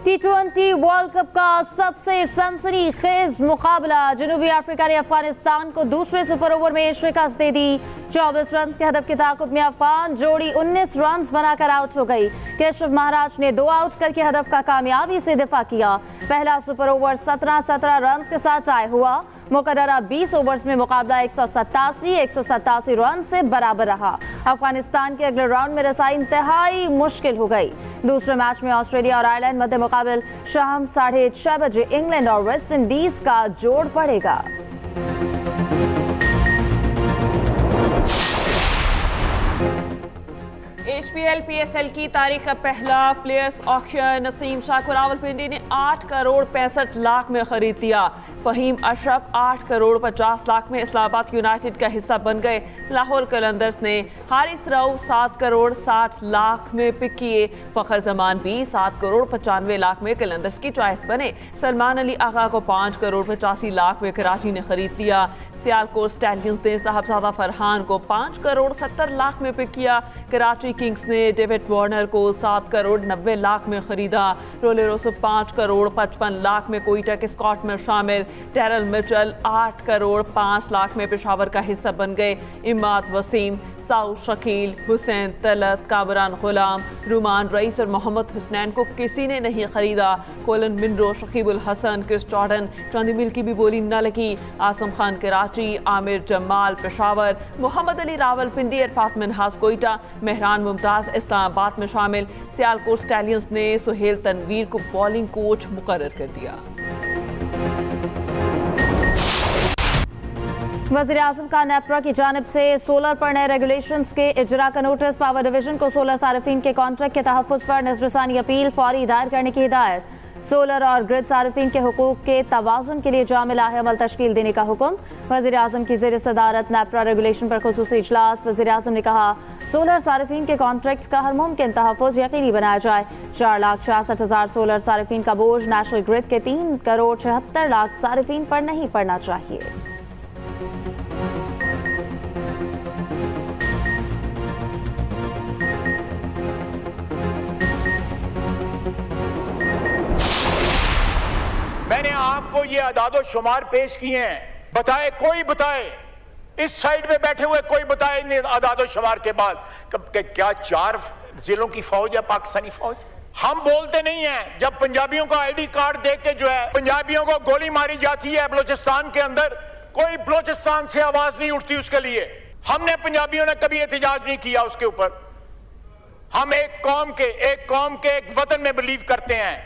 T20 world cup का सबसे सनसनीखेज मुकाबला। जनूबी अफ्रीका ने अफगानिस्तान को दूसरे सुपर ओवर में शिकस्त दे दी। 24 रन के हदफ की ताकुब में अफगान जोड़ी 19 रन बनाकर आउट हो गई। केशव महाराज ने 2 आउट करके हदफ का कामयाबी से दिफा किया। पहला सुपर ओवर 17 रन के साथ टाई हुआ। मुकर्ररा 20 ओवर्स में मुकाबला 187 रन से बराबर रहा। अफगानिस्तान के अगले राउंड में रसाई इंतहाई मुश्किल हो गई। दूसरे मैच में ऑस्ट्रेलिया और आयरलैंड मध्य मुकाबल शाम 6:30 बजे इंग्लैंड और वेस्ट इंडीज का जोड़ पड़ेगा। HPL PSL की तारीख का पहला प्लेयर्स ऑक्शन। नसीम शाह को रावलपिंडी ने 8 करोड़ 65 लाख में खरीद लिया। फहीम अशरफ 8 करोड़ 50 लाख में इस्लामाबाद यूनाइटेड का हिस्सा बन गए। लाहौर कलंदर्स ने हारिस राव 7 करोड़ 60 लाख में पिक किए। फखर जमान भी 7 करोड़ 95 लाख में कलंदर्स की चॉइस बने। सलमान अली आगा को 5 करोड़ 85 लाख में कराची ने खरीद लिया। सियालकोट स्टैलियंस ने साहबजादा फरहान को 5 करोड़ 70 लाख में पिक किया। कराची किंग्स ने डेविड वार्नर को 7 करोड़ 90 लाख में खरीदा। रोलेरोसो 5 करोड़ 55 लाख में कोयटा के स्कॉट में शामिल। टेरल मिचल 8 करोड़ 5 लाख में पेशावर का हिस्सा बन गए। इमाद वसीम, साउद शकील, हुसैन तलत, कामरान गुलाम, रुमान रईस और मोहम्मद हुसनैन को किसी ने नहीं खरीदा। Colin Munro, Shakibul Hasan, Chris Jordan, चांदी मिल की भी बोली न लगी। आसम खान कराची, आमिर जमाल पेशावर, मोहम्मद अली रावलपिंडी, इरफात मिनहास कोयटा, मेहरान मुमताज इस्लामाबाद में शामिल। सियालकोट स्टैलियंस ने सुहेल तनवीर को बॉलिंग कोच मुकर्रर कर दिया। वज़ीर आज़म का नेपरा की जानिब से सोलर पर नए रेगुलेशंस के इजरा का नोटिस। पावर डिवीजन को सोलर सार्फिन के कॉन्ट्रैक्ट के तहफ़्फ़ुज़ पर नज़रसानी अपील फौरी दायर करने की हिदायत। सोलर और ग्रिड सार्फिन के हुकूक के तवाज़ुन के लिए जामिल अमल तश्कील देने का हुक्म। वज़ीर आज़म की ज़ेर सदारत नेपरा रेगुलेशन पर खुसूसी इजलास। वज़ीर आज़म ने कहा सोलर सार्फिन के कॉन्ट्रैक्ट्स का हर मुमकिन तहफ़्फ़ुज़ यकीनी बनाया जाए। 4,66,000 सोलर सार्फिन का बोझ नेशनल ग्रिड के 3 करोड़ 76 लाख सार्फिन पर नहीं पड़ना चाहिए। मैंने आपको ये अदादो शुमार पेश किए हैं, बताए कोई बताए, इस साइड में बैठे हुए कोई बताए इन अदादो शुमार के बाद क्या 4 जिलों की फौज है पाकिस्तानी फौज? हम बोलते नहीं हैं। जब पंजाबियों का आईडी कार्ड देख के जो है पंजाबियों को गोली मारी जाती है बलोचिस्तान के अंदर, कोई बलोचिस्तान से आवाज नहीं उठती उसके लिए। हमने पंजाबियों ने कभी एहतजाज नहीं किया उसके ऊपर। हम एक कौम के एक वतन में बिलीव करते हैं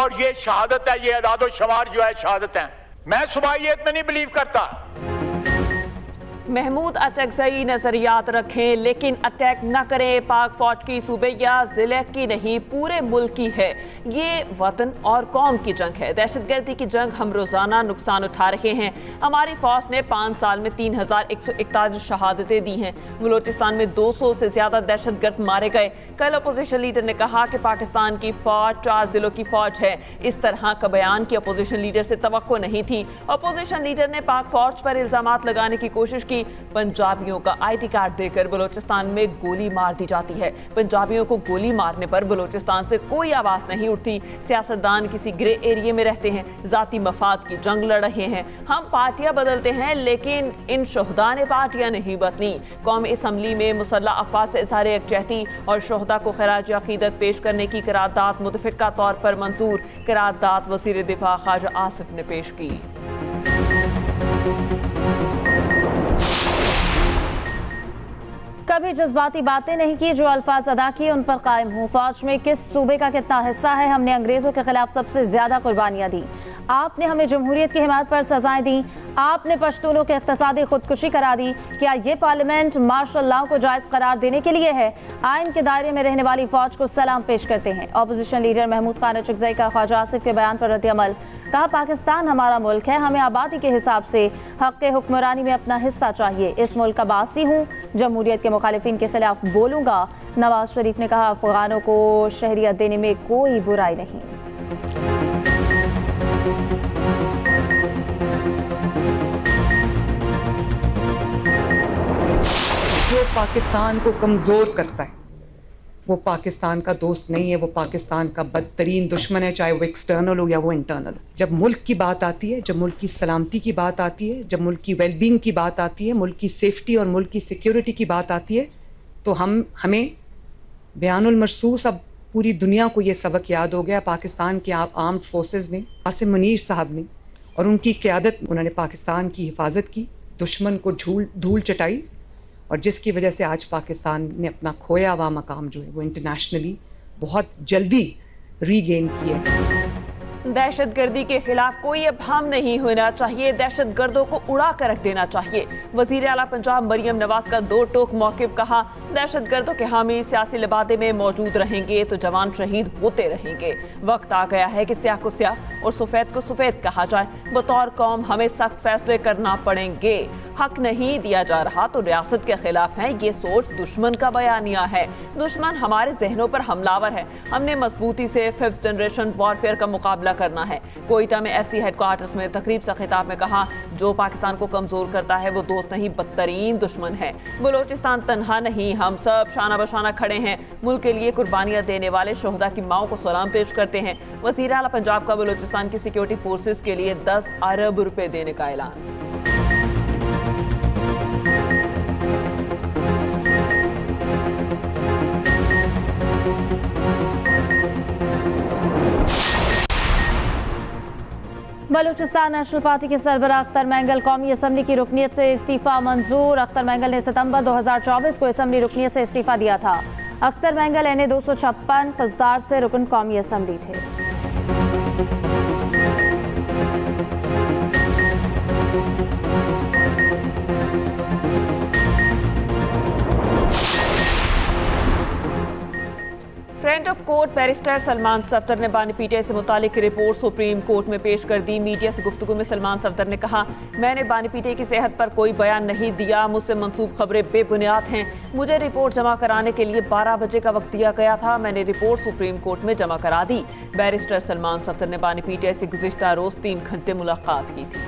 और ये शहादत है, ये अदादो शुमार जो है शहादत है। मैं सुबाहियत में नहीं बिलीव करता। महमूद अचकजई नजरियात रखें लेकिन अटैक न करें। पाक फौज की सूबे या जिले की नहीं पूरे मुल्क की है। ये वतन और कौम की जंग है। दहशतगर्दी की जंग हम रोजाना नुकसान उठा रहे हैं। हमारी फौज ने 5 साल में 3,141 शहादतें दी हैं। बलूचिस्तान में 200 से ज्यादा दहशतगर्द मारे गए। कल अपोजिशन लीडर ने कहा कि पाकिस्तान की फौज 4 जिलों की फौज है। इस तरह का बयान की अपोजिशन लीडर से तवक्को नहीं थी। अपोजिशन लीडर ने पाक फौज पर इल्जामात लगाने की कोशिश की। पंजाबियों का आईडी कार्ड देकर बलूचिस्तान में गोली मार दी जाती है। पंजाबियों को गोली मारने पर बलूचिस्तान से कोई आवाज नहीं उठती। सियासतदान किसी ग्रे एरिया में रहते हैं, जाती मफाद की जंग लड़ रहे हैं। हम पार्टियां बदलते हैं लेकिन इन शोहदा ने पार्टियां नहीं बदली। कौमी असम्बली में मुसल्लह अफवाज से इज़हार यकजहती और शोहदा को खराज अकीदत पेश करने की करारदाद मुतफ़िक़ा तौर पर मंजूर। करारदाद वज़ीर दिफा ख्वाजा आसिफ ने पेश की। कभी जज्बाती बातें नहीं की, जो अल्फाज अदा किए उन पर कायम हूँ। फौज में किस सूबे का कितना हिस्सा है? हमने अंग्रेजों के खिलाफ सबसे ज्यादा कुर्बानियां दी। आपने हमें जमहूरियत की हिमायत पर सजाएं दी। आपने पश्तूनों के इक़्तिसादी खुदकुशी करा दी। क्या ये पार्लियामेंट मार्शल लॉ को जायज़ करार देने के लिए है? आइन के दायरे में रहने वाली फौज को सलाम पेश करते हैं। अपोजिशन लीडर महमूद खान अचकजई का ख्वाजा आसिफ के बयान पर रद्द-ए-अमल। कहा पाकिस्तान हमारा मुल्क है, हमें आबादी के हिसाब से हक़ हुक्मरानी में अपना हिस्सा चाहिए। इस मुल्क का बासी हूँ, जमहूरियत के मुखालिफिन के खिलाफ बोलूंगा। नवाज शरीफ ने कहा अफगानों को शहरियत देने में कोई बुराई नहीं। जो पाकिस्तान को कमज़ोर करता है, वो पाकिस्तान का दोस्त नहीं है, वो पाकिस्तान का बदतरीन दुश्मन है, चाहे वो एक्सटर्नल हो या वो इंटरनल हो। जब मुल्क की बात आती है, जब मुल्क की सलामती की बात आती है, जब मुल्क की वेलबींग की बात आती है, मुल्क की सेफ्टी और मुल्क की सिक्योरिटी की बात आती है, तो हमें बयानुल मरसूस अब पूरी दुनिया को ये सबक याद हो गया। पाकिस्तान के आर्म्ड फोर्सेस ने, आसिम मुनीर साहब ने और उनकी क़यादत, उन्होंने पाकिस्तान की हिफाजत की, दुश्मन को धूल चटाई, और जिसकी वजह से आज पाकिस्तान ने अपना खोया हुआ मकाम जो है वो इंटरनेशनली बहुत जल्दी रीगेन किया है। दहशतगर्दी के खिलाफ कोई अभाम नहीं होना चाहिए, दहशतगर्दों को उड़ा कर रख देना चाहिए। वजीर आला पंजाब मरियम नवाज का दो टोक मौक़िफ़, कहा दहशतगर्दों के हामी सियासी लिबादे में मौजूद रहेंगे तो जवान शहीद होते रहेंगे। वक्त आ गया है कि स्याह को स्याह और सफ़ेद को सफ़ेद कहा जाए। बतौर कौम हमें सख्त फैसले करना पड़ेंगे। हक नहीं दिया जा रहा तो रियासत के खिलाफ है, ये सोच दुश्मन का बयानिया है। दुश्मन हमारे जहनों पर हमलावर है। हमने मजबूती से 5th जनरेशन वॉरफेयर का मुकाबला करना है। कोयटा में FC हेडक्वार्टर्स में तकरीब से खिताब में कहा, जो पाकिस्तान को कमजोर करता है वो दोस्त नहीं बदतरीन दुश्मन है। बलोचिस्तान तन्हा नहीं, हम सब शाना बशाना खड़े हैं। मुल्क के लिए कुर्बानियां देने वाले शोहदा की माओं को सलाम पेश करते हैं। वज़ीर आला पंजाब का बलोचिस्तान की सिक्योरिटी फोर्सेस के लिए 10 अरब रुपए देने का ऐलान। बलूचिस्तान नेशनल पार्टी के सरबराह अख्तर मैंगल कौमी असम्बली की रुकनीत से इस्तीफा मंजूर। अख्तर मैंगल ने सितंबर 2024 को असम्बली रुकनीत से इस्तीफा दिया था। अख्तर मैंगल NA 256 फौजदार से रुकन कौमी असम्बली थे। Friend of court barrister Salman Safdar ने बानी पीटीआई से मुतालिक रिपोर्ट सुप्रीम कोर्ट में पेश कर दी। मीडिया से गुफ्तगू में सलमान सफदर ने कहा, मैंने बानी पीटीआई की सेहत पर कोई बयान नहीं दिया, मुझसे मंसूब खबरें बेबुनियाद हैं। मुझे रिपोर्ट जमा कराने के लिए 12 बजे का वक्त दिया गया था, मैंने रिपोर्ट सुप्रीम कोर्ट में जमा करा दी। बैरिस्टर सलमान सफदर ने बानी पीटीआई से गुज़िश्ता रोज़ 3 घंटे मुलाकात की थी।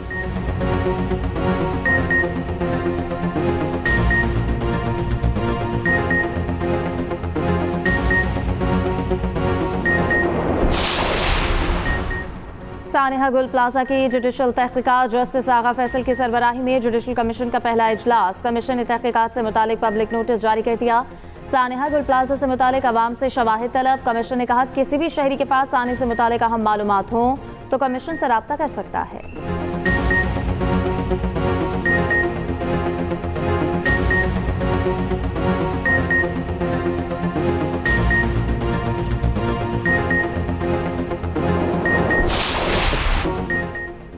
सानिहा गुल प्लाजा की जुडिशल तहकीकात, जस्टिस आगा फैसल की सरबराही में जुडिशल कमीशन का पहला इजलास। कमीशन ने तहकीकात से मुतालिक पब्लिक नोटिस जारी कर दिया। सानिहा गुल प्लाजा से मुतालिक अवाम से शवाहिद तलब। कमीशन ने कहा, किसी भी शहरी के पास आने से मुतालिक अहम मालूमात हों तो कमीशन से रब्ता कर सकता है।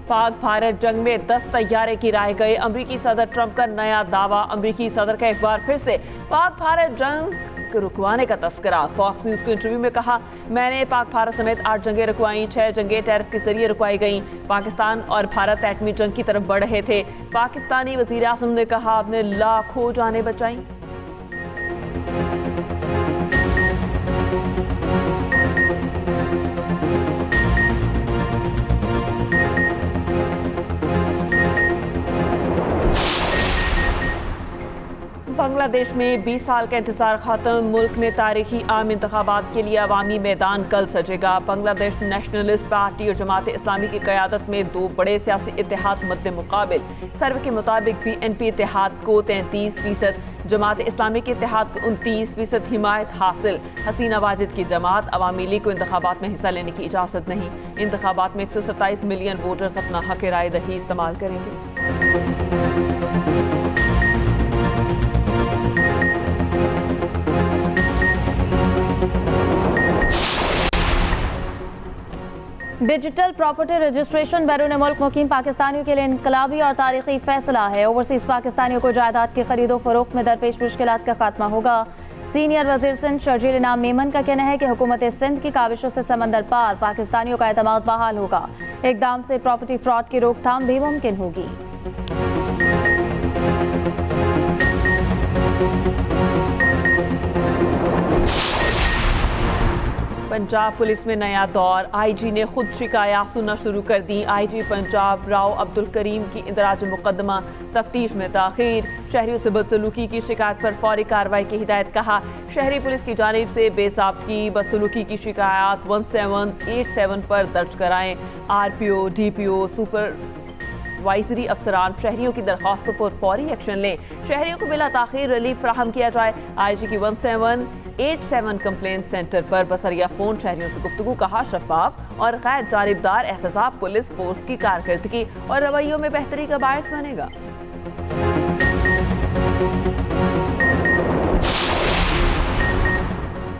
पाक भारत जंग में 10 तैयारे गिराए गए। अमरीकी सदर ट्रंप का नया दावा। अमरीकी सदर का एक बार फिर से पाक भारत जंग रुकवाने का तस्करा। फॉक्स न्यूज को इंटरव्यू में कहा, मैंने पाक भारत समेत 8 जंगें रुकवाई, 6 जंगें टैरिफ के जरिए रुकवाई गई। पाकिस्तान और भारत एटमी जंग की तरफ बढ़ रहे थे। पाकिस्तानी वजीर आज़म ने कहा, आपने लाखों जानें बचाई। बांग्लादेश में 20 साल का इंतजार खत्म। मुल्क में तारीखी आम इंतखाबात के लिए अवामी मैदान कल सजेगा। बांग्लादेश नेशनलिस्ट पार्टी और जमात इस्लामी की क़यादत में 2 बड़े सियासी इत्तेहाद मद्दे मुकाबिल। सर्वे के मुताबिक BNP इत्तेहाद को 33%, जमात इस्लामी के इत्तेहाद को 29% हिमायत हासिल। हसीना वाजिद की जमात अवामी लीग को इंतखाबात में हिस्सा लेने की इजाज़त नहीं। इंतखाबात में 127 मिलियन वोटर्स अपना हक राय दही इस्तेमाल करेंगे। डिजिटल प्रॉपर्टी रजिस्ट्रेशन बैरून मुल्क मुकीम पाकिस्तानियों के लिए इनकलाबी और तारीखी फैसला है। ओवरसीज पाकिस्तानियों को जायदाद की खरीदो फरोख्त में दरपेश मुश्किलात का खात्मा होगा। सीनियर वजीर सिंध शर्जील इनाम मेमन का कहना है कि हुकूमत सिंध की काविशों से समंदर पार पाकिस्तानियों का एतमाद बहाल होगा। इकदाम से प्रॉपर्टी फ्रॉड की रोकथाम भी मुमकिन होगी। पंजाब पुलिस में नया दौर, आईजी ने खुद शिकायत सुनना शुरू कर दी। आईजी पंजाब राव अब्दुल करीम की इंदराज मुकदमा, तफ्तीश में ताखीर। शहरियों से बदसलूकी की शिकायत पर फौरी कार्रवाई की हिदायत। कहा शहरी पुलिस की जानिब से बेसाख्तगी बदसलूकी की शिकायत 1787 पर दर्ज कराएं। RPO, DPO, सुपरवाइजरी अफसरान शहरियों की दरख्वास्तों पर फौरी एक्शन लें। शहरियों को बिला ताखीर रिलीफ फराहम किया जाए। आईजी की 1787 कंप्लेंट सेंटर पर बसरिया फोन शहरियों से गुफ्तगू। कहा शफाफ और गैर जानिबदार एहतसाब पुलिस फोर्स की कारकर्दगी और रवैयों में बेहतरी का बायस बनेगा।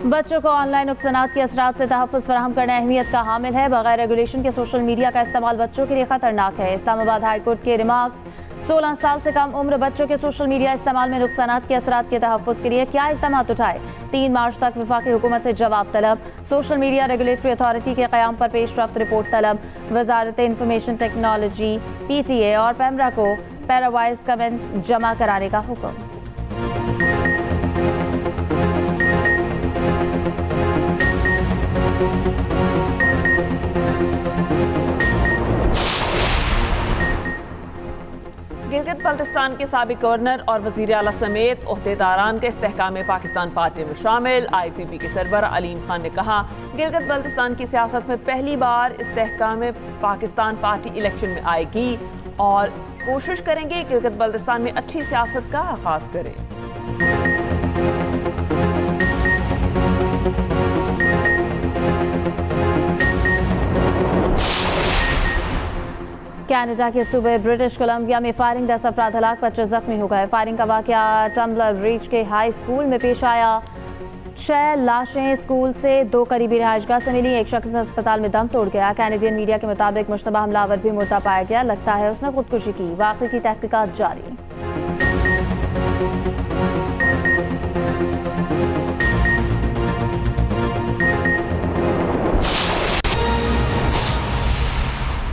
बच्चों को ऑनलाइन नुकसानात के असरात से तहफ़्फ़ुज़ फराहम करना अहमियत का हामिल है। बगैर रेगुलेशन के सोशल मीडिया का इस्तेमाल बच्चों के लिए खतरनाक है। इस्लामाबाद हाई कोर्ट के रिमार्क्स। 16 साल से कम उम्र बच्चों के सोशल मीडिया इस्तेमाल में नुकसानात के असरात के तहफ़्फ़ुज़ के लिए क्या इक़दाम उठाए। 3 मार्च तक वफाकी हुकूमत से जवाब तलब। सोशल मीडिया रेगुलेटरी अथॉरिटी के क़याम पर पेशरफ्त रिपोर्ट तलब। वज़ारत इंफॉर्मेशन टेक्नोलॉजी PTA और पैमरा को पैरावाइज कमेंट्स जमा कराने का हुक्म। गिलगित बल्तिस्तान के साबिक गवर्नर और वज़ीर आला समेत ओहदेदारान के इस्तेहकाम पाकिस्तान पार्टी में शामिल। IPP के सरबराह अलीम खान ने कहा गिलगित बल्तिस्तान की सियासत में पहली बार इस्तेहकाम पाकिस्तान पार्टी इलेक्शन में आएगी और कोशिश करेंगे गिलगित बल्तिस्तान में अच्छी सियासत का आगाज करें। कनाडा के सूबे ब्रिटिश कोलंबिया में फायरिंग 10 अफराद हलाक, 25 जख्मी हो गए। फायरिंग का वाकया टम्बलर ब्रिज के हाई स्कूल में पेश आया। 6 लाशें स्कूल से 2 करीबी रिहायशगाह से मिली। एक शख्स अस्पताल में दम तोड़ गया। कैनेडियन मीडिया के मुताबिक मुश्तबा हमलावर भी मुर्दा पाया गया। लगता है उसने खुदकुशी की। वाक़ई की तहकीकात जारी।